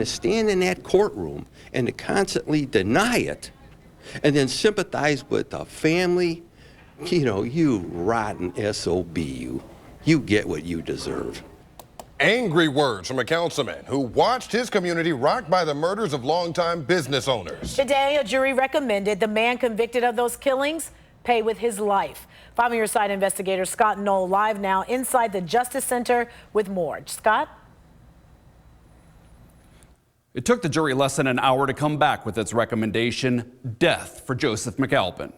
To stand in that courtroom and to constantly deny it and then sympathize with the family, you rotten SOB, you get what you deserve. Angry words from a councilman who watched his community rocked by the murders of longtime business owners. Today, a jury recommended the man convicted of those killings pay with his life. 5 on Your Side investigator Scott Knoll live now inside the Justice Center with more. Scott? It took the jury less than an hour to come back with its recommendation, death for Joseph McAlpin.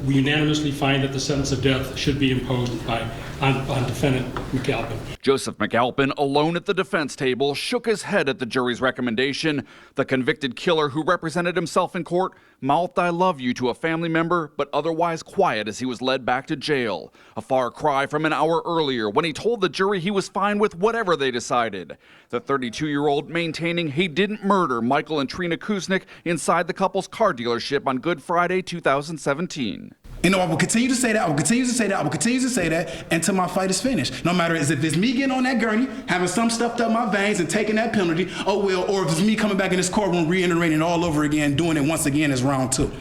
We unanimously find that the sentence of death should be imposed on defendant McAlpin. Joseph McAlpin, alone at the defense table, shook his head at the jury's recommendation. The convicted killer who represented himself in court mouthed "I love you" to a family member, but otherwise quiet as he was led back to jail. A far cry from an hour earlier when he told the jury he was fine with whatever they decided. The 32-year-old maintaining he didn't murder Michael and Trina Kuznick inside the couple's car dealership on Good Friday 2017. I will continue to say that, I will continue to say that, I will continue to say that until my fight is finished. No matter if it's me getting on that gurney, having some stuffed up my veins and taking that penalty, or if it's me coming back in this courtroom, reiterating it all over again, doing it once again as round 2.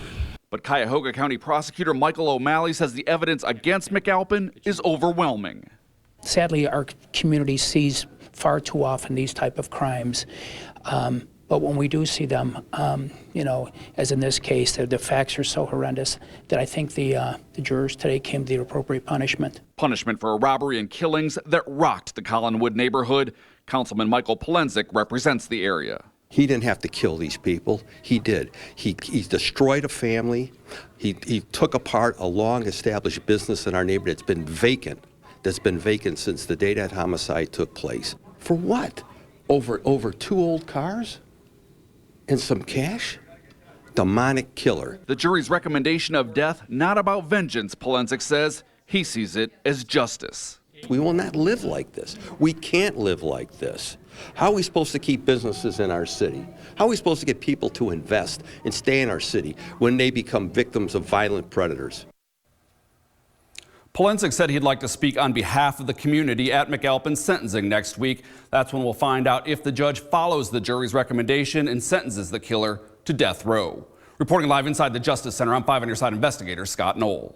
But Cuyahoga County Prosecutor Michael O'Malley says the evidence against McAlpin is overwhelming. Sadly, our community sees far too often these type of crimes. But when we do see them, as in this case, the facts are so horrendous that I think the jurors today came to the appropriate punishment. Punishment for a robbery and killings that rocked the Collinwood neighborhood. Councilman Michael Polensek represents the area. He didn't have to kill these people. He did. He destroyed a family. He took apart a long-established business in our neighborhood that's been vacant since the day that homicide took place. For what? Over 2 old cars? And some cash? Demonic killer. The jury's recommendation of death, not about vengeance, Polensek says. He sees it as justice. We will not live like this. We can't live like this. How are we supposed to keep businesses in our city? How are we supposed to get people to invest and stay in our city when they become victims of violent predators? Polensek said he'd like to speak on behalf of the community at McAlpin's sentencing next week. That's when we'll find out if the judge follows the jury's recommendation and sentences the killer to death row. Reporting live inside the Justice Center, I'm 5 on Your Side investigator Scott Knoll.